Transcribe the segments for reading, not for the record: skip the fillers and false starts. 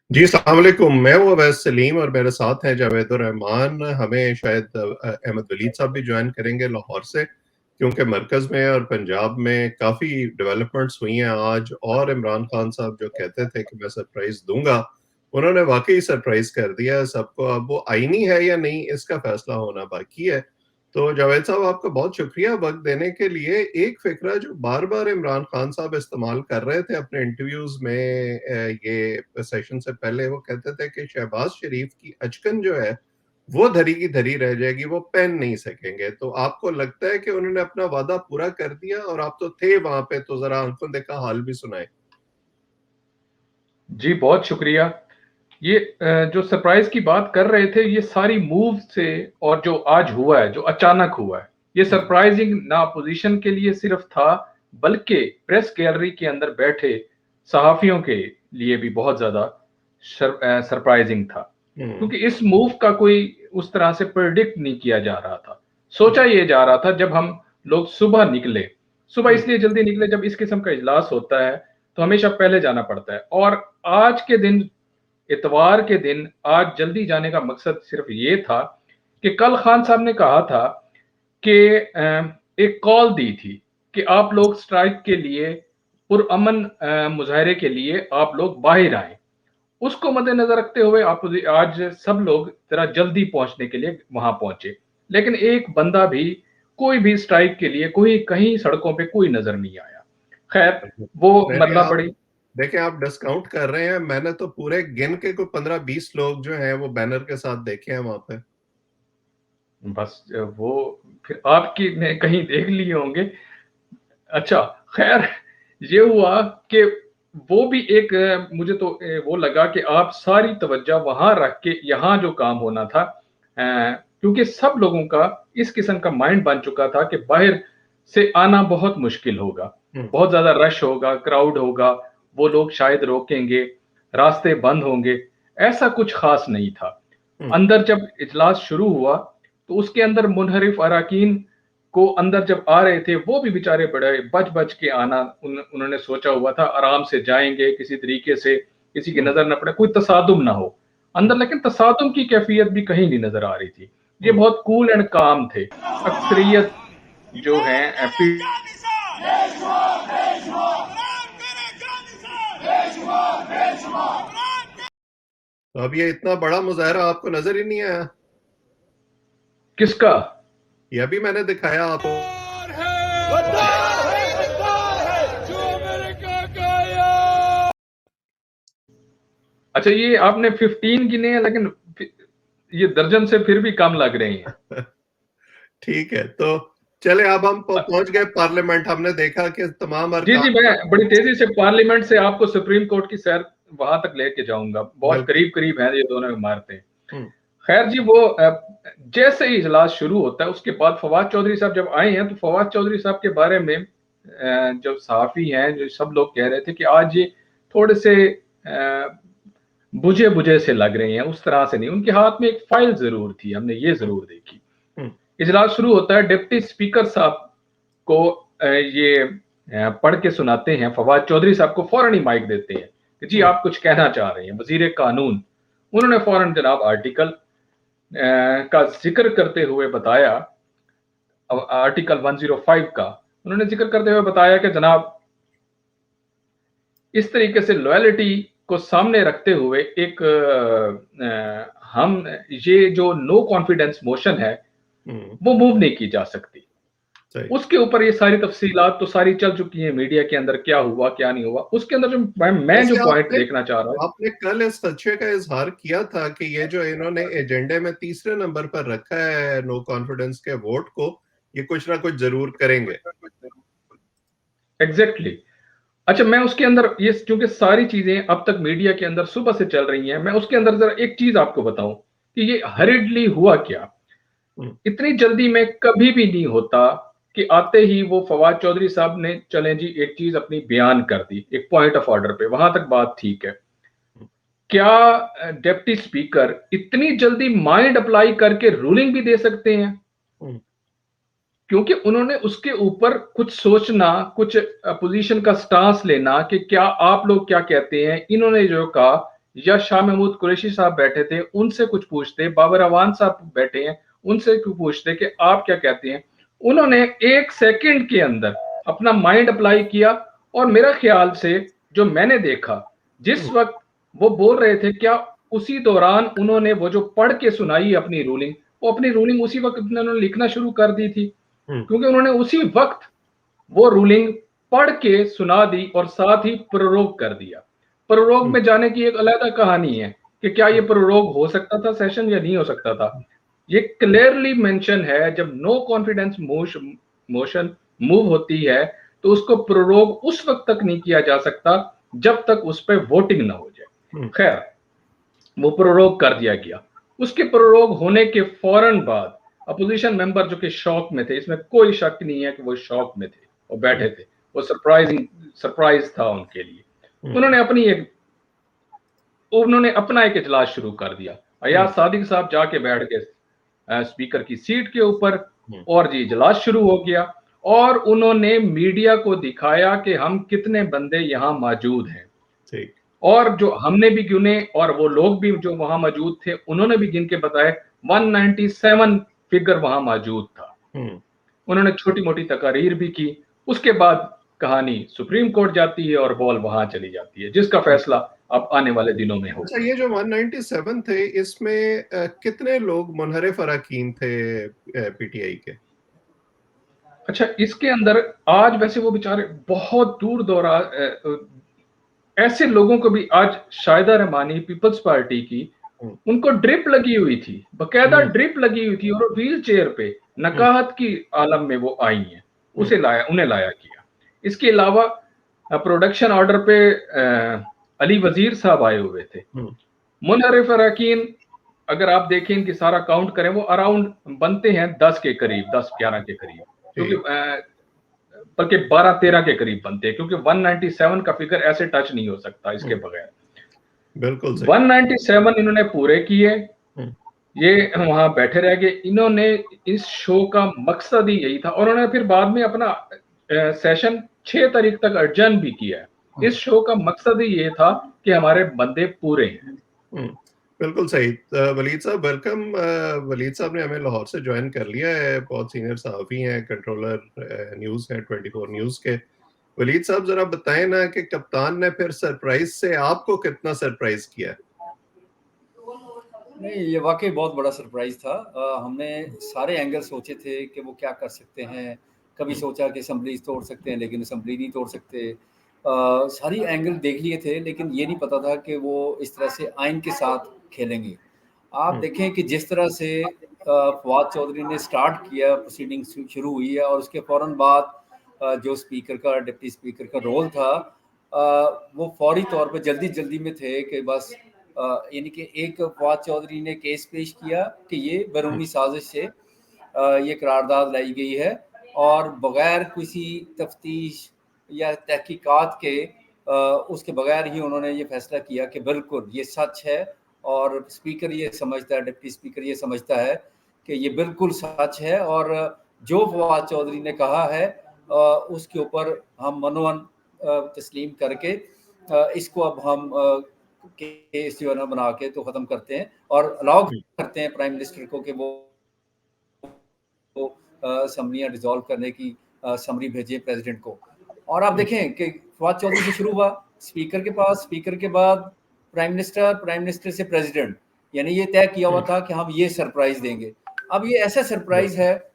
जी, अस्सलाम वालेकुम। मैं हूँ अवैस सलीम और मेरे साथ हैं जावेदुर रहमान। हमें शायद अहमद वलीद साहब भी जॉइन करेंगे लाहौर से, क्योंकि मरकज़ में और पंजाब में काफ़ी डेवलपमेंट्स हुई हैं आज। और इमरान खान साहब जो कहते थे कि मैं सरप्राइज़ दूँगा, उन्होंने वाक़ई सरप्राइज़ कर दिया है सबको। अब वो आईनी है या नहीं, इसका फ़ैसला होना बाकी है। तो जावेद साहब, आपका बहुत शुक्रिया वक़्त देने के लिए। एक फ़िक्रा जो बार-बार इमरान खान साहब इस्तेमाल कर रहे थे अपने इंटरव्यूज़ में, ये सेशन से पहले वो कहते थे कि शहबाज़ शरीफ की अचकन जो है, वो धरी की धरी रह जाएगी, वो पहन नहीं सकेंगे। तो आपको लगता है कि उन्होंने अपना वादा पूरा कर दिया? और आप तो थे वहाँ पे, तो ज़रा आँखों देखा हाल भी सुनाएँ। जी, बहुत शुक्रिया। ये जो सरप्राइज़ की बात कर रहे थे, ये सारी मूव से और जो आज हुआ है, जो अचानक हुआ है, ये जी। सरप्राइज़िंग ना अपोज़िशन के लिए सिर्फ़ था, बल्कि प्रेस गैलरी के अंदर बैठे सहाफ़ियों के लिए भी बहुत ज़्यादा सरप्राइज़िंग था। हुँ, क्योंकि इस मूव का कोई उस तरह से प्रेडिक्ट नहीं किया जा रहा था। सोचा ये जा रहा था जब हम लोग सुबह निकले, सुबह हुँ, इसलिए जल्दी निकले जब इस किस्म का इजलास होता है, तो हमेशा पहले जाना पड़ता है और आज के दिन इतवार के दिन आज जल्दी जाने का मकसद सिर्फ ये था कि कल खान साहब ने कहा था कि एक कॉल दी थी कि आप लोग स्ट्राइक के लिए पुरअमन मुजाहरे के लिए आप लोग बाहर आए। उसको मद्देनजर रखते हुए आप आज सब लोग जरा जल्दी पहुंचने के लिए वहां पहुंचे, लेकिन एक बंदा भी कोई भी स्ट्राइक के लिए कोई कहीं सड़कों पे कोई नजर नहीं आया। खैर, वो नहीं, मरला आप पड़ी। देखिए, आप डिस्काउंट कर रहे हैं। मैंने तो पूरे गिन के कोई 15-20 लोग जो हैं, वो बैनर के साथ देखे हैं वहाँ पे। बस वो फिर आपकी ने कहीं देख लिए होंगे। अच्छा, खैर ये हुआ कि वो भी एक मुझे तो वो लगा कि आप सारी तवज्जो वहाँ रख के यहाँ जो काम होना था, क्योंकि सब लोगों का इस किस्म का माइंड बन चुका था कि बाहर से आना बहुत मुश्किल होगा, हुँ, बहुत ज़्यादा रश होगा, क्राउड होगा, वो लोग शायद रोकेंगे, रास्ते बंद होंगे, ऐसा कुछ ख़ास नहीं था। हुँ, अंदर जब इजलास शुरू हुआ, तो उसके अंदर मुनहरिफ अरकान को अंदर जब आ रहे थे, वो भी बेचारे बड़े बच-बच के आना उन्होंने सोचा हुआ था, आराम से जाएँगे किसी तरीके से, किसी की हुँ, नज़र ना पड़े, कोई तसादुम ना हो। हुँ, अंदर लेकिन तसादुम की कैफ़ियत भी कहीं नहीं नज़र आ रही थी। ये हुँ। बहुत कूल एंड काम थे। अक्सरियत जो हैं पी तो अब ये इतना बड़ा मुज़ाहरा आपको नज़र ही नहीं आया? किसका? ये अभी मैंने दिखाया आपको। अच्छा, ये आपने 15 गिने हैं, लेकिन फि ये दर्जन से फिर भी कम लग रहे हैं। ठीक है, तो चलें, अब हम पहुँच गए पार्लियामेंट। हमने देखा कि तमाम जी, जी, अरकान। मैं बड़ी तेज़ी से पार्लियामेंट से आपको सुप्रीम कोर्ट की सैर वहाँ तक लेके जाऊँगा। बहुत बिल्कुल। करीब-करीब हैं ये दोनों इमारतें। हुँ, खैर जी, वो जैसे ही इजलास शुरू होता है, उसके बाद फवाद चौधरी साहब जब आए हैं, तो फवाद चौधरी साहब के बारे में जो सहाफ़ी हैं, जो सब लोग कह रहे थे कि आज ये थोड़े से बुझे-बुझे से लग रहे हैं, उस तरह से नहीं। उनके हाथ में एक फ़ाइल ज़रूर थी, हमने ये हुँ, ज़रूर देखी। हुँ, इजलास शुरू होता है, डिप्टी स्पीकर साहब को ये पढ़ के सुनाते हैं, फवाद चौधरी साहब को फ़ौरन ही माइक देते हैं कि जी हुँ, आप कुछ कहना चाह रहे हैं, वज़ीर कानून। उन्होंने फ़ौरन जनाब आर्टिकल का ज़िक्र करते हुए बताया, आर्टिकल 105 का, उन्होंने ज़िक्र करते हुए बताया कि जनाब इस तरीके से लॉयल्टी को सामने रखते हुए एक हम ये जो नो कॉन्फिडेंस मोशन है, हुँ, वो मूव नहीं की जा सकती। सही। उसके ऊपर ये सारी तफ़सीलात तो सारी चल चुकी हैं मीडिया के अंदर, क्या हुआ, क्या नहीं हुआ। उसके अंदर जो मैं जो वैसे पॉइंट आपने देखना चाह रहा हूँ। आपने कल इस खदशे का इज़हार किया था कि ये जो इन्होंने एजेंडे में तीसरे नंबर पर रखा है नो कॉन्फिडेंस के वोट को, ये कुछ ना कुछ ज़रूर करेंगे। एग्ज़ैक्टली। अच्छा, मैं उसके अंदर ये चूँकि सारी चीज़ें अब तक मीडिया के अंदर सुबह से चल रही हैं, मैं उसके अंदर ज़रा एक चीज़ आपको बताऊँ कि ये हरिडली हुआ क्या? हुँ, इतनी जल्दी में कभी भी नहीं होता कि आते ही वो फवाद चौधरी साहब ने चलें जी एक चीज़ अपनी बयान कर दी, एक पॉइंट ऑफ ऑर्डर पे, वहाँ तक बात ठीक है। हुँ, क्या डिप्टी स्पीकर इतनी जल्दी माइंड अप्लाई करके रूलिंग भी दे सकते हैं? हुँ, क्योंकि उन्होंने उसके ऊपर कुछ सोचना, कुछ अपोज़िशन का स्टांस लेना कि क्या आप लोग क्या कहते हैं? इन्होंने जो कहा, या शाह महमूद कुरैशी साहब बैठे थे, उनसे कुछ पूछते, बाबर अवान साहब बैठे हैं, उनसे क्यों पूछते कि आप क्या कहते हैं। उन्होंने 1 सेकंड के अंदर अपना माइंड अप्लाई किया और मेरा ख्याल से जो मैंने देखा, जिस वक्त वो बोल रहे थे, क्या उसी दौरान उन्होंने वो जो पढ़ के सुनाई अपनी रूलिंग, वो अपनी रूलिंग उसी वक्त उन्होंने लिखना शुरू कर दी थी, क्योंकि उन्होंने उसी वक्त वो रूलिंग पढ़ के सुना दी और साथ ही प्रोरोग कर दिया। प्रोरोग में जाने की एक अलग कहानी है कि क्या ये प्रोरोग हो सकता था सेशन या नहीं हो सकता था। ये क्लियरली मेंशन है, जब नो कॉन्फिडेंस मोशन मूव होती है तो उसको प्रोरोग उस वक्त तक नहीं किया जा सकता जब तक उस पर वोटिंग ना हो जाए। खैर, वो प्रोरोग कर दिया गया। उसके प्रोरोग होने के फौरन बाद अपोजिशन मेंबर जो कि शॉक में थे, इसमें कोई शक नहीं है कि वो शॉक में थे, वो बैठे थे, वो सरप्राइज था उनके लिए। उन्होंने अपना एक इजलास शुरू कर दिया। अयाज सादिक साहब जाके बैठ गए स्पीकर की सीट के ऊपर और जी इजलास शुरू हो गया और उन्होंने मीडिया को दिखाया कि हम कितने बंदे यहाँ मौजूद हैं। ठीक। और जो हमने भी गिने और वो लोग भी जो वहां मौजूद थे उन्होंने भी गिन के बताए 197 फिगर वहां मौजूद था। उन्होंने छोटी मोटी तकारीर भी की। उसके बाद कहानी सुप्रीम कोर्ट जाती है और बॉल वहां चली जाती है, जिसका फैसला अब आने वाले दिनों में होगा। अच्छा, ये जो 197 थे, इसमें कितने लोग मुनहरिफ अरकान थे पीटीआई के? अच्छा, इसके अंदर आज वैसे वो बेचारे बहुत दूर दौरा ऐसे लोगों को भी आज शाहिदा रहमानी पीपल्स पार्टी की, उनको ड्रिप लगी हुई थी, बकायदा ड्रिप लगी हुई थी और व्हील चेयर पे नकाहत की आलम में वो आई हैं, उन्हें लाया किया। इसके अलावा प्रोडक्शन ऑर्डर पे अली वजीर साहब आए हुए थे। मुनहरिफ अरकान अगर आप देखें इनकी सारा काउंट करें, वो अराउंड बनते हैं 10 के करीब, 10-11 के करीब, क्योंकि बल्कि 12-13 के करीब बनते हैं, क्योंकि 197 का फिगर ऐसे टच नहीं हो सकता इसके बगैर। बिल्कुल 197 इन्होंने पूरे किए, ये वहां बैठे रह गए। इन्होंने इस शो का मकसद ही यही था और उन्होंने फिर बाद में अपना सेशन 6 तारीख तक अर्जन भी किया है। इस शो का मकसद ही ये था कि हमारे बंदे पूरे हैं। बिल्कुल सही। वलीद साहब वेलकम। वलीद साहब ने हमें लाहौर से ज्वाइन कर लिया है, बहुत सीनियर सहाफ़ी हैं, कंट्रोलर न्यूज़ है 24 न्यूज़ के। वलीद साहब जरा बताएं ना कि कप्तान ने फिर सरप्राइज से आपको कितना सरप्राइज किया? नहीं, ये वाकई बहुत बड़ा सरप्राइज था। हमने सारे एंगल सोचे थे कि वो क्या कर सकते हैं। कभी सोचा कि असम्बली तोड़ सकते हैं, लेकिन असम्बली नहीं तोड़ सकते। सारी एंगल देख लिए थे, लेकिन ये नहीं पता था कि वो इस तरह से आइन के साथ खेलेंगे। आप देखें कि जिस तरह से फवाद चौधरी ने स्टार्ट किया, प्रोसीडिंग शुरू हुई है और उसके फ़ौरन बाद जो स्पीकर का, डिप्टी स्पीकर का रोल था, वो फौरी तौर पे जल्दी में थे कि बस यानी कि एक फवाद चौधरी ने केस पेश किया कि ये बैरूनी साजिश से ये करारदाद लाई गई है और बगैर किसी तफ्तीश या तहकीकात के उसके बगैर ही उन्होंने ये फैसला किया कि बिल्कुल ये सच है और स्पीकर ये समझता है, डिप्टी स्पीकर ये समझता है कि ये बिल्कुल सच है और जो फवाद चौधरी ने कहा है उसके ऊपर हम मनोवन तस्लीम करके इसको अब हम केस जो है ना बना के तो ख़त्म करते हैं और अलाउ करते हैं प्राइम मिनिस्टर को कि वो असम्बलियाँ डिसॉल्व करने की समरी भेजे प्रेसिडेंट को। और आप देखें कि फवाद चौधरी से शुरू हुआ, स्पीकर के पास, स्पीकर के बाद प्राइम मिनिस्टर से प्रेसिडेंट, यानी ये तय किया हुआ था कि हम ये सरप्राइज देंगे। अब ये ऐसा सरप्राइज है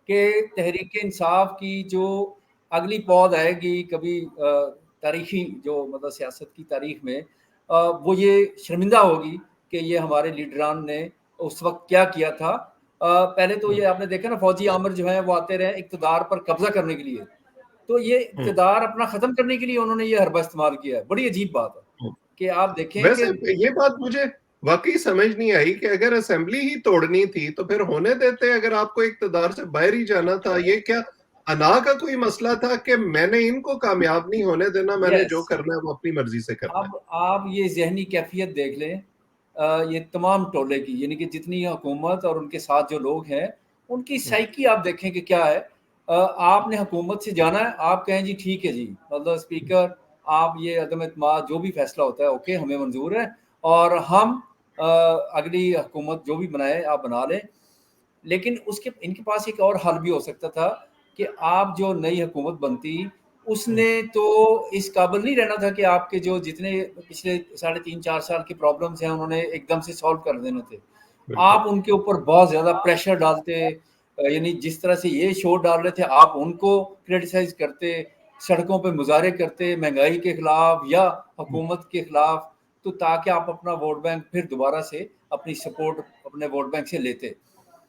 कि तहरीक इंसाफ की जो अगली पौध आएगी कभी तारीखी जो मतलब सियासत की तारीख में, वो ये शर्मिंदा होगी कि ये हमारे लीडरान ने उस वक्त क्या किया था। पहले तो ये आपने देखा ना, फौजी आमिर जो है वो आते रहे इक़्तिदार पर कब्जा करने के लिए, तो ये इक़्तिदार अपना ख़त्म करने के लिए उन्होंने ये हरबा इस्तेमाल किया है। बड़ी अजीब बात है कि आप देखें वैसे कि ये बात मुझे वाकई समझ नहीं आई कि अगर असेंबली ही तोड़नी थी तो फिर होने देते, अगर आपको इक़्तिदार से बाहर ही जाना था। ये क्या अना का कोई मसला था कि मैंने इनको कामयाब नहीं होने देना, मैंने जो करना है वो अपनी मर्जी से करना है? अब आप ये ज़हनी कैफियत देख लें, ये तमाम टोले की, यानी कि जितनी हुकूमत और उनके साथ जो लोग हैं उनकी साइकी आप देखें कि क्या है। आपने हुकूमत से जाना है, आप कहें जी ठीक है जी, मतलब स्पीकर आप ये अदम एतमाद जो भी फैसला होता है ओके हमें मंजूर है और हम अगली हुकूमत जो भी बनाए आप बना लें। लेकिन उसके इनके पास एक और हल भी हो सकता था कि आप जो नई हुकूमत बनती, उसने तो इस काबिल नहीं रहना था कि आपके जो जितने पिछले 3.5-4 साल की प्रॉब्लम्स हैं उन्होंने एकदम से सॉल्व कर देने थे। बिल्कुल। आप उनके ऊपर बहुत ज़्यादा प्रेशर डालते, यानी जिस तरह से ये शोर डाल रहे थे आप उनको क्रिटिसाइज़ करते, सड़कों पे मुज़ाहरे करते महँगाई के खिलाफ या हुकूमत के खिलाफ, तो ताकि आप अपना वोट बैंक फिर दोबारा से अपनी सपोर्ट अपने वोट बैंक से लेते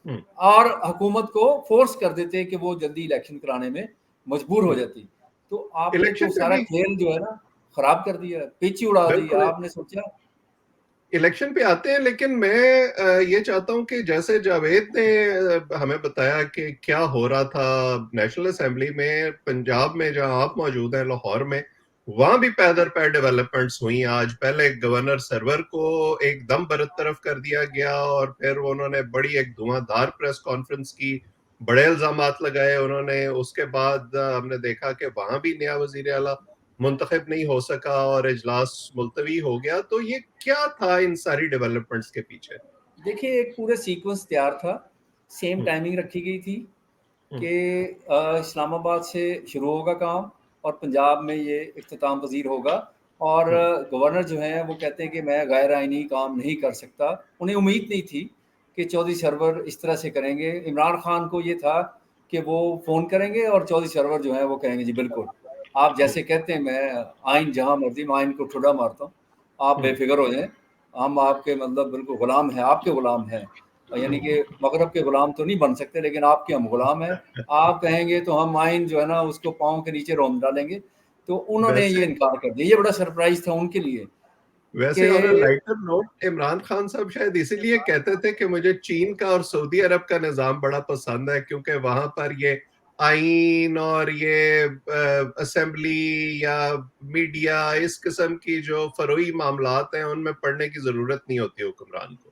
हुँ, और हुकूमत को फोर्स कर देते कि वो जल्दी इलेक्शन कराने में मजबूर हो हुँ। जाती। तो आपने तो इलेक्शन पे सारा भी खेल जो है ना खराब कर दिया, पिच ही उड़ा दी। बिल्कुल आपने सोचा इलेक्शन पे आते हैं, लेकिन मैं ये चाहता हूँ कि जैसे जावेद ने हमें बताया कि क्या हो रहा था नेशनल असेंबली में पंजाब में, जहां आप मौजूद हैं लाहौर में, वहां भी पैदर पैर डेवलपमेंट्स हुई। आज पहले गवर्नर सरवर को एकदम बरतरफ कर दिया गया और फिर उन्होंने बड़ी एक धुआंधार प्रेस कॉन्फ्रेंस की, बड़े इल्जामात लगाए उन्होंने। उसके बाद हमने देखा कि वहां भी नया वजीर आला मुंतखब नहीं हो सका और इजलास मुलतवी हो गया। तो ये क्या था इन सारी डेवलपमेंट्स के पीछे? देखिए एक पूरे सीक्वेंस तैयार था, सेम हम्म, टाइमिंग रखी गई थी हम्म, कि इस्लामाबाद से शुरू होगा काम और पंजाब में ये इख्तिताम पजीर होगा। और हम्म, गवर्नर जो हैं वो कहते हैं कि मैं गैर आइनी काम नहीं कर सकता। उन्हें उम्मीद नहीं थी कि चौधरी सरवर इस तरह से करेंगे। इमरान खान को ये था कि वो फ़ोन करेंगे और चौधरी सरवर जो है वो कहेंगे जी बिल्कुल आप हम्म, जैसे कहते हैं, मैं आइन जहाँ मर्जी मैं आइन को ठुड़ा मारता हूँ, आप हम्म, बेफिक्र हो जाएं, हम आपके मतलब बिल्कुल गुलाम हैं, आपके गुलाम हैं। यानी कि मगरब के गुलाम तो नहीं बन सकते लेकिन आपके हम गुलाम हैं। आप कहेंगे तो हम आइन जो है ना उसको पाँव के नीचे रोंद डालेंगे। तो उन्होंने ये वैसे इनकार कर दिया। ये बड़ा सरप्राइज था उनके लिए वैसे ऑन अ कि लाइटर नोट, इमरान खान साहब शायद इसीलिए कहते थे कि मुझे चीन का और सऊदी अरब का निजाम बड़ा पसंद है, क्योंकि वहां पर ये आइन और ये असेंबली या मीडिया, इस किस्म की जो फरोई मामलात हैं उनमें पढ़ने की जरूरत नहीं होती हुक्मरान को।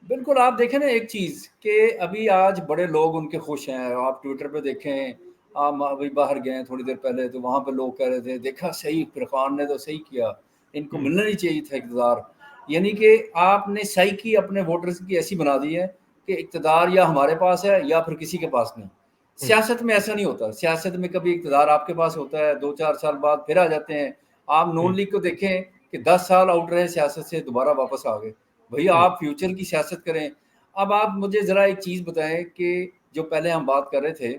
बिल्कुल आप देखें ना एक चीज़ कि अभी आज बड़े लोग उनके खुश हैं। आप ट्विटर पे देखें, आप अभी बाहर गए हैं थोड़ी देर पहले तो वहाँ पे लोग कह रहे थे देखा सही फिरकान ने तो सही किया, इनको हम्म, मिलना नहीं चाहिए था इक़्तिदार। यानी कि आपने साइकी अपने वोटर्स की ऐसी बना दी है कि इक़्तिदार या हमारे पास है या फिर किसी के पास नहीं। हम्म, सियासत में ऐसा नहीं होता। सियासत में कभी इक़्तिदार आपके पास होता है, 2-4 साल बाद फिर आ जाते हैं। आप नून हम्म, लीग को देखें कि 10 साल आउट रहे सियासत से, दोबारा वापस आ गए। भैया हम्म, आप फ्यूचर की सियासत करें। अब आप मुझे ज़रा एक चीज़ बताएं कि जो पहले हम बात कर रहे थे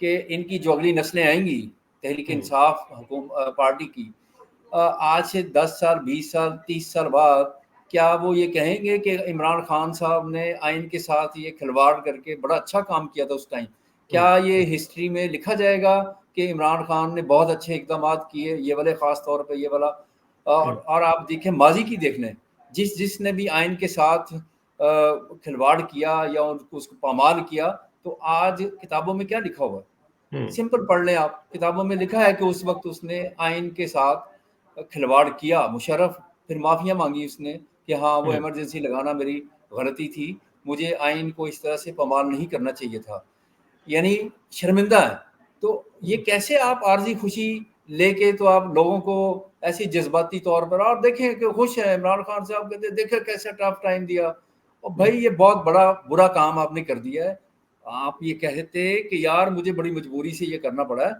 कि इनकी जो अगली नस्लें आएंगी तहरीक हम्म, इंसाफ पार्टी की, आज से 10 साल 20 साल 30 साल बाद क्या वो ये कहेंगे कि इमरान खान साहब ने आइन के साथ ये खिलवाड़ करके बड़ा अच्छा काम किया था उस टाइम? हम्म, क्या ये हिस्ट्री में लिखा जाएगा कि इमरान खान ने बहुत अच्छे इकदाम किए, ये वाले ख़ास तौर पे ये वाला? हम्म, और आप देखें माजी की देख लें, जिसने भी आइन के साथ खिलवाड़ किया या उसको पामाल किया, तो आज किताबों में क्या लिखा हुआ है? हम्म, सिंपल पढ़ लें आप, किताबों में लिखा है कि उस वक़्त उसने आइन के साथ खिलवाड़ किया। मुशर्रफ फिर माफ़ियाँ माँगी उसने कि हाँ, वो हम्म, इमरजेंसी लगाना मेरी गलती थी, मुझे आइन को इस तरह से पामाल नहीं करना चाहिए था। यानी शर्मिंदा है। तो ये हम्म, कैसे आप आर्ज़ी खुशी लेके तो आप लोगों को ऐसे जज़्बाती तौर पर और देखें कि खुश हैं इमरान खान साहब कहते हैं देखिए कैसा टफ टाइम दिया। और भाई हम्म, ये बहुत बड़ा बुरा काम आपने कर दिया है। आप ये कहते कि यार मुझे बड़ी मजबूरी से ये करना पड़ा है।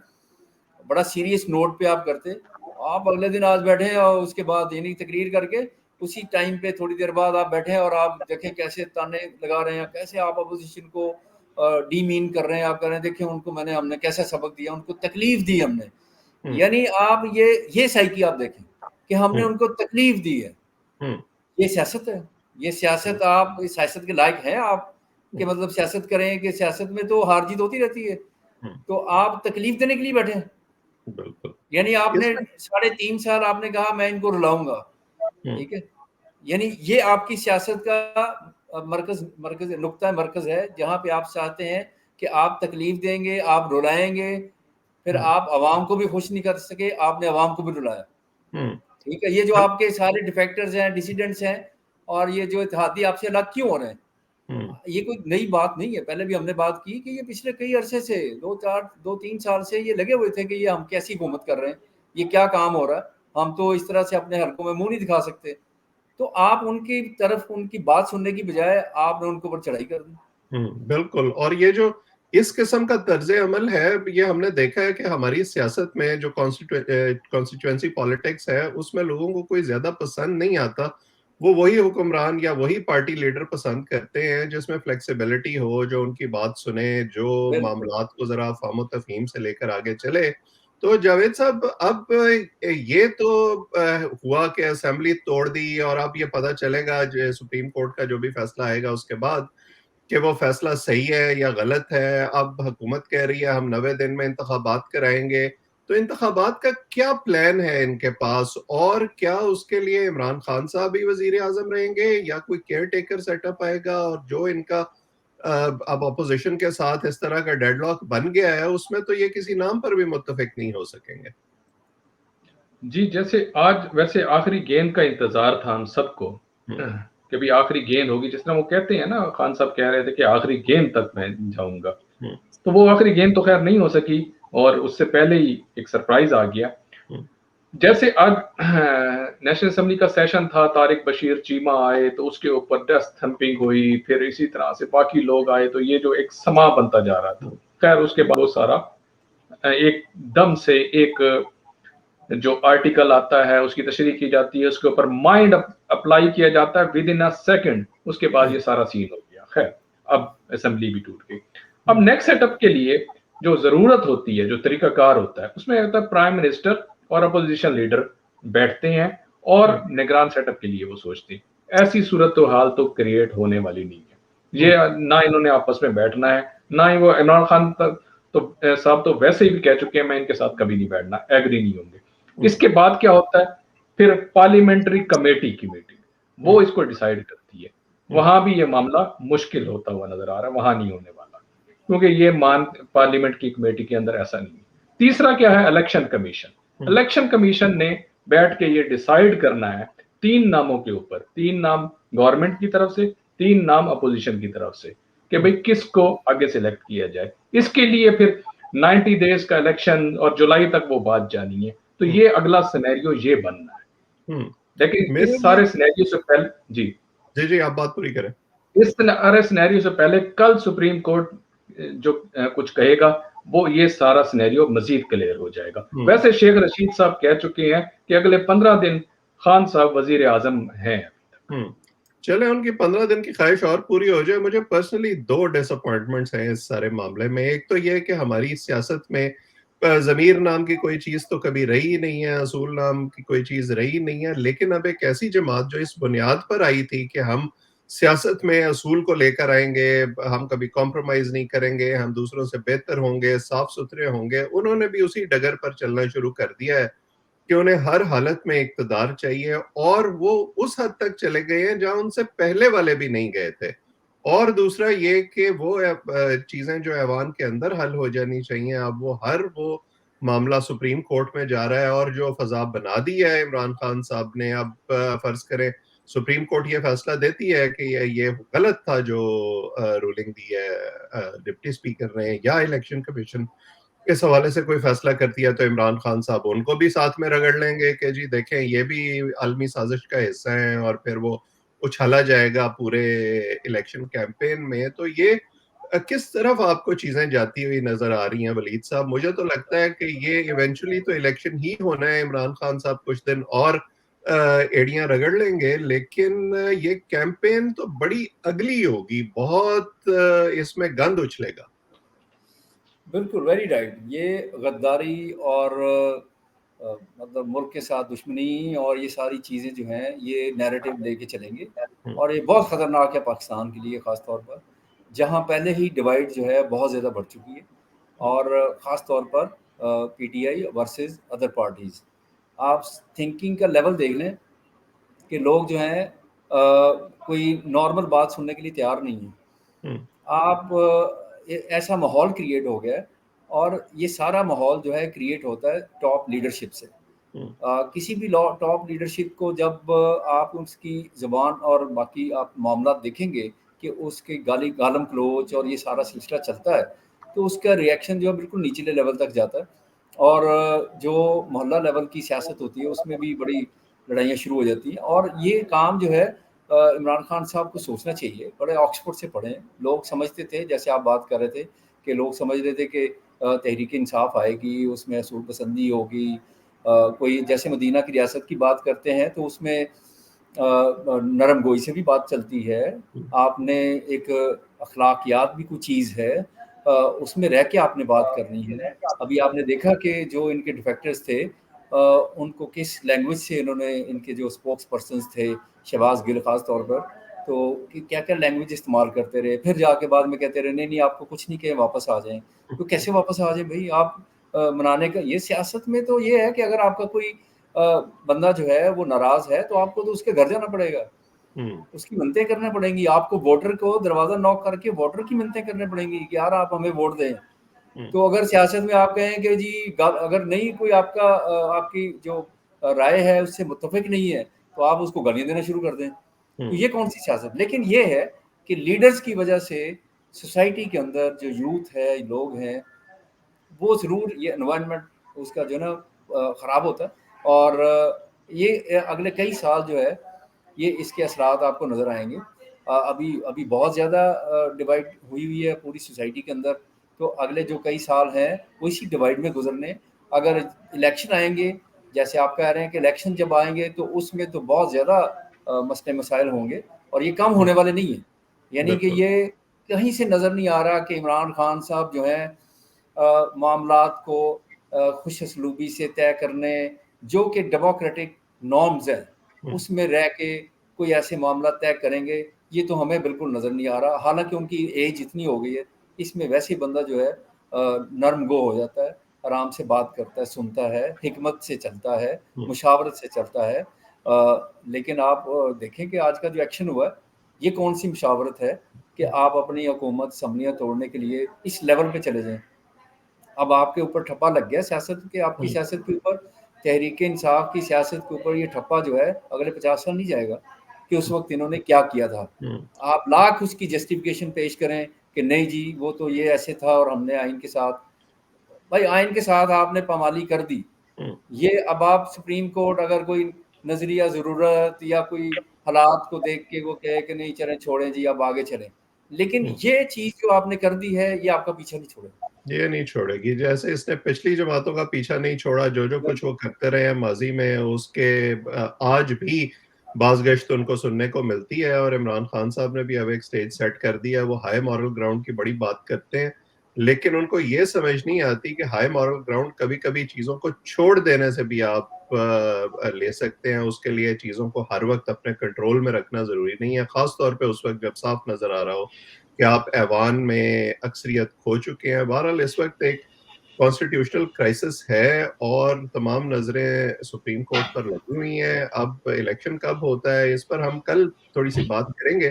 बड़ा सीरियस नोट पे आप करते। आप अगले दिन आज बैठे हैं और उसके बाद यानी तकरीर करके उसी टाइम पे थोड़ी देर बाद आप बैठे हैं और आप देखें कैसे ताने लगा रहे हैं, कैसे आप अपोजिशन को डीमीन कर रहे हैं। आप कह रहे हैं देखिए उनको हमने कैसा सबक दिया, उनको तकलीफ दी हमने। हम्म, यानी आप ये साइकी आप देखें कि हमने हम्म, उनको तकलीफ दी है। हम्म, ये सियासत है। ये हम्म, सियासत आप इस सियासत के लायक हैं आप कि हम्म, मतलब सियासत करें कि सियासत में तो हार जीत होती रहती है। हम्म, तो आप तकलीफ देने के लिए बैठे हैं। बिल्कुल। यानी आपने इसमें 3.5 साल आपने कहा मैं इनको रुलाऊँगा, हम्म, ठीक है? यानी ये आपकी सियासत का मरकज़ नुक्ता मरकज़ है, जहाँ पे आप चाहते हैं कि आप तकलीफ देंगे, आप रुलाएँगे, फिर हम्म, आप अवाम को भी खुश नहीं कर सके, आपने अवाम को भी रुलाया, हम्म, ठीक है? ये जो हम आपके सारे डिफेक्टर्स हैं, डिसिडेंट्स हैं और ये जो इत्तेहादी आपसे अलग क्यों हो रहे हैं? हम्म, ये कोई नई बात नहीं है। पहले भी हमने बात की कि ये पिछले कई अरसे से 2-3 साल से ये लगे हुए थे कि ये हम कैसी हुकूमत कर रहे हैं, ये क्या काम हो रहा है, हम तो इस तरह से अपने हलकों में मुँह नहीं दिखा सकते। तो आप उनकी तरफ उनकी बात सुनने की बजाय आपने उनके ऊपर चढ़ाई कर दी। बिल्कुल। और ये जो इस किस्म का तर्ज अमल है, ये हमने देखा है कि हमारी सियासत में जो कॉन्स्टिट्यूएंसी पॉलिटिक्स है, उसमें लोगों को कोई ज्यादा पसंद नहीं आता। वो वही हुक्मरान या वही पार्टी लीडर पसंद करते हैं जिसमें फ्लेक्सिबिलिटी हो, जो उनकी बात सुने, जो बिल्कुल। मामलात को जरा फाहम तफहीम से लेकर आगे चले। तो जावेद साहब, अब ये तो हुआ कि असेंबली तोड़ दी, और अब ये पता चलेगा जो सुप्रीम कोर्ट का जो भी फैसला आएगा उसके बाद कि वो फैसला सही है या गलत है। अब हुकूमत कह रही है हम 90 दिन में इंतखाबात कराएंगे। तो इंतखाबात का क्या प्लान है इनके पास, और क्या उसके लिए इमरान खान साहब ही वजीर आजम रहेंगे या कोई केयर टेकर सेटअप आएगा? और जो इनका अब अपोजिशन के साथ इस तरह का डेडलॉक बन गया है, उसमें तो ये किसी नाम पर भी मुत्तफिक नहीं हो सकेंगे। जी, जैसे आज वैसे आखिरी गेंद का इंतजार था हम सबको कि भी आखिरी गेंद होगी, जिस तरह वो कहते हैं ना, खान साहब कह रहे थे कि आखिरी गेंद तक मैं जाऊंगा। तो वो आखिरी गेंद तो खैर नहीं हो सकी, और उससे पहले ही एक सरप्राइज आ गया। जैसे आज नेशनल असेंबली का सेशन था, तारिक बशीर चीमा आए तो उसके ऊपर डेस्क थंपिंग हुई, फिर इसी तरह से बाकी लोग आए, तो ये जो एक समा बनता जा रहा था। खैर उसके बाद वो सारा एक दम से एक जो आर्टिकल आता है उसकी तशरीह की जाती है, उसके ऊपर माइंड अप्लाई किया जाता है विद इन अ सेकंड, उसके बाद ये सारा सीन हो गया। खैर अब असेंबली भी टूट गई। अब नेक्स्ट सेटअप के लिए जो जरूरत होती है, जो तरीकाकार होता है, उसमें होता है प्राइम मिनिस्टर और अपोजिशन लीडर बैठते हैं और निगरान सेटअप के लिए वो सोचते हैं। ऐसी सूरत तो हाल तो क्रिएट होने वाली नहीं है। ये ना इन्होंने आपस में बैठना है, ना ही वो इमरान खान तक तो साहब तो वैसे ही भी कह चुके हैं मैं इनके साथ कभी नहीं बैठना, एग्री नहीं होंगे। इसके बाद क्या होता है, फिर पार्लियामेंट्री कमेटी की मीटिंग, वो इसको डिसाइड करती है। वहां भी ये मामला मुश्किल होता हुआ नजर आ रहा है, वहां नहीं होने वाला, क्योंकि ये पार्लियामेंट की कमेटी के अंदर ऐसा नहीं है। तीसरा क्या है, इलेक्शन कमीशन। इलेक्शन कमीशन ने बैठ के ये डिसाइड करना है 3 नामों के ऊपर, 3 नाम गवर्नमेंट की तरफ से, 3 नाम अपोजिशन की तरफ से, कि भाई किसको आगे सिलेक्ट किया जाए। इसके लिए फिर 90 डेज का इलेक्शन और जुलाई तक वो बात जानी है। तो ये अगला सिनेरियो ये बनना है। लेकिन मेरे इस सारे लिए सिनेरियो से पहले जी जी आप बात पूरी करें। इस सारे सिनेरियो से पहले कल सुप्रीम कोर्ट जो कुछ कहेगा, वो ये सारा सिनेरियो मजीद क्लियर हो जाएगा। वैसे शेख रशीद साहब कह चुके हैं कि अगले 15 दिन खान साहब वजीर आजम हैं। चले उनकी 15 दिन की ख्वाहिश और पूरी हो जाए। मुझे पर्सनली 2 डिसअपॉइंटमेंट्स हैं इस सारे मामले में। एक तो ये कि हमारी सियासत में ज़मीर नाम की कोई चीज़ तो कभी रही ही नहीं है, असूल नाम की कोई चीज़ रही नहीं है। लेकिन अब एक ऐसी जमात जो इस बुनियाद पर आई थी कि हम सियासत में असूल को लेकर आएंगे, हम कभी कॉम्प्रोमाइज़ नहीं करेंगे, हम दूसरों से बेहतर होंगे, साफ-सुथरे होंगे, उन्होंने भी उसी डगर पर चलना शुरू कर दिया है कि उन्हें हर हालत में इक़्तिदार चाहिए, और वो उस हद तक चले गए हैं जहां उनसे पहले वाले भी नहीं गए थे। और दूसरा ये कि वो चीजें जो ऐवान के अंदर हल हो जानी चाहिए, अब वो मामला सुप्रीम कोर्ट में जा रहा है, और जो फजा बना दी है इमरान खान साहब ने। अब फर्ज करें सुप्रीम कोर्ट ये फैसला देती है कि ये गलत था जो रूलिंग दी है डिप्टी स्पीकर ने, या इलेक्शन कमीशन इस हवाले से कोई फैसला करती है, तो इमरान खान साहब उनको भी साथ में रगड़ लेंगे कि जी देखें ये भी आलमी साजिश का हिस्सा है, और फिर वो उछाला जाएगा पूरे इलेक्शन कैंपेन में। तो ये किस तरफ आपको चीजें जाती हुई नजर आ रही हैं वलीद साहब? मुझे तो लगता है कि ये इवेंचुअली तो इलेक्शन ही होना है, इमरान खान साहब कुछ दिन और एड़ियां रगड़ लेंगे, लेकिन ये कैंपेन तो बड़ी अगली होगी, बहुत इसमें गंद उछलेगा। बिल्कुल, वेरी राइट। ये गद्दारी और मतलब मुल्क के साथ दुश्मनी और ये सारी चीज़ें जो हैं, ये नैरेटिव लेके चलेंगे, और ये बहुत ख़तरनाक है पाकिस्तान के लिए ख़ास तौर पर, जहाँ पहले ही डिवाइड जो है बहुत ज़्यादा बढ़ चुकी है, और ख़ास तौर पर पीटीआई वर्सेस अदर पार्टीज़। आप थिंकिंग का लेवल देख लें कि लोग जो हैं कोई नॉर्मल बात सुनने के लिए तैयार नहीं है। आप ऐसा माहौल क्रिएट हो गया है, और ये सारा माहौल जो है क्रिएट होता है टॉप लीडरशिप से। किसी भी टॉप लीडरशिप को जब आप उसकी ज़बान और बाकी आप मामला देखेंगे कि उसके गालम क्लोच और ये सारा सिलसिला चलता है, तो उसका रिएक्शन जो है बिल्कुल निचले लेवल तक जाता है, और जो मोहल्ला लेवल की सियासत होती है उसमें भी बड़ी लड़ाइयाँ शुरू हो जाती हैं। और ये काम जो है इमरान खान साहब को सोचना चाहिए, बड़े ऑक्सफोर्ड से पढ़े हैं। लोग समझते थे, जैसे आप बात कर रहे थे, कि लोग समझ रहे थे कि तहरीक इंसाफ आएगी, उसमें असूल पसंदी होगी। कोई जैसे मदीना की रियासत की बात करते हैं तो उसमें नरम गोई से भी बात चलती है। आपने एक अखलाकियात भी कुछ चीज़ है, उसमें रह के आपने बात करनी है। अभी आपने देखा कि जो इनके डिफेक्टर्स थे, उनको किस लैंग्वेज से इन्होंने, इनके जो स्पोक्स पर्सन्स थे, शहबाज गिल खास तौर पर, तो कि क्या-क्या लैंग्वेज इस्तेमाल करते रहे। फिर जाके बाद में कहते रहे, नहीं आपको कुछ नहीं कहे, वापस आ जाएँ। तो कैसे वापस आ जाएँ भई? आप मनाने का ये सियासत में तो ये है कि अगर आपका कोई बंदा जो है वो नाराज़ है, तो आपको तो उसके घर जाना पड़ेगा, उसकी मिन्नतें करनी पड़ेंगी। आपको वोटर को दरवाज़ा नॉक करके वोटर की मिन्नतें करनी पड़ेंगी कि यार आप हमें वोट दें। तो अगर सियासत में आप कहें कि जी अगर नहीं कोई आपका आपकी जो राय है उससे मुत्तफ़िक नहीं है, तो आप उसको गालियाँ देना शुरू कर दें। तो ये कौन सी सियासत? लेकिन ये है कि लीडर्स की वजह से सोसाइटी के अंदर जो यूथ है, लोग हैं, वो ज़रूर ये एनवायरनमेंट उसका जो है ना ख़राब होता है। और ये अगले कई साल जो है, ये इसके असरात आपको नज़र आएँगे। अभी अभी बहुत ज़्यादा डिवाइड हुई है पूरी सोसाइटी के अंदर। तो अगले जो कई साल हैं, वो इसी डिवाइड में गुज़रने। अगर इलेक्शन आएँगे, जैसे आप कह रहे हैं कि इलेक्शन जब आएँगे तो उसमें तो बहुत ज़्यादा मसले मसाइल होंगे और ये कम होने वाले नहीं हैं। यानी कि ये कहीं से नज़र नहीं आ रहा कि इमरान खान साहब जो हैं मामलात को खुश असलूबी से तय करने, जो कि डेमोक्रेटिक नॉर्म्स हैं, उसमें रह के कोई ऐसे मामला तय करेंगे, ये तो हमें बिल्कुल नज़र नहीं आ रहा। हालाँकि उनकी एज इतनी हो गई है, इसमें वैसे ही बंदा जो है नर्म गो हो जाता है, आराम से बात करता है, सुनता है, हिकमत से चलता है, मुशावरत से चलता है। लेकिन आप देखें कि आज का जो एक्शन हुआ है, ये कौन-सी मुशावरत है कि आप अपनी हुकूमत असम्बलियाँ तोड़ने के लिए इस लेवल पे चले जाएँ। अब आपके ऊपर ठप्पा लग गया सियासत के, आपकी सियासत के ऊपर, तहरीक इंसाफ की सियासत के ऊपर ये ठप्पा जो है अगले 50 साल नहीं जाएगा कि उस वक़्त इन्होंने क्या किया था। आप लाख उसकी जस्टिफिकेशन पेश करें कि नहीं जी वो तो ये ऐसे था और हमने आइन के साथ, भाई आइन के साथ आपने पामाली कर दी। ये अब आप सुप्रीम कोर्ट अगर कोई नज़रिया ज़रूरत या कोई हालात को देख के वो कहे कि नहीं चलें छोड़ें जी अब आगे चलें। लेकिन ये चीज़ जो आपने कर दी है, ये आपका पीछा नहीं छोड़ेगा। ये नहीं छोड़ेगी। जैसे इसने पिछली जमातों का पीछा नहीं छोड़ा, जो कुछ वो करते रहे हैं माज़ी में, उसके आज भी बाज़गश्त उनको सुनने को मिलती है। और इमरान खान साहब ने भी अब एक स्टेज सेट कर दिया है। वो हाई मॉरल ग्राउंड की बड़ी बात करते हैं, लेकिन उनको ये समझ नहीं आती कि हाई मॉरल ग्राउंड कभी-कभी चीज़ों को छोड़ देने से भी आप ले सकते हैं। उसके लिए चीज़ों को हर वक़्त अपने कंट्रोल में रखना ज़रूरी नहीं है, ख़ास तौर पे उस वक़्त जब साफ नज़र आ रहा हो कि आप ऐवान में अक्सरियत खो चुके हैं। बहरहाल इस वक़्त एक कॉन्स्टिट्यूशनल क्राइसिस है और तमाम नज़रें सुप्रीम कोर्ट पर लगी हुई हैं। अब इलेक्शन कब होता है, इस पर हम कल थोड़ी-सी बात करेंगे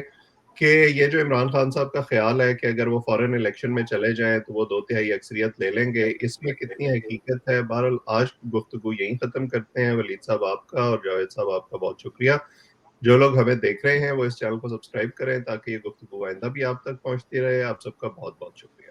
कि ये जो इमरान खान साहब का ख़्याल है कि अगर वो फ़ौरन इलेक्शन में चले जाएँ, तो वो 2 तिहाई अक्सरियत ले लेंगे, इसमें कितनी हकीकत है? बहरहाल आज गुफ्तगू यहीं ख़त्म करते हैं। वलीद साहब आपका और जावेद साहब आपका बहुत शुक्रिया। जो लोग हमें देख रहे हैं, वो इस चैनल को सब्सक्राइब करें ताकि ये गुफ्तगू आइंदा भी आप तक पहुँचती रहे। आप सबका बहुत-बहुत शुक्रिया।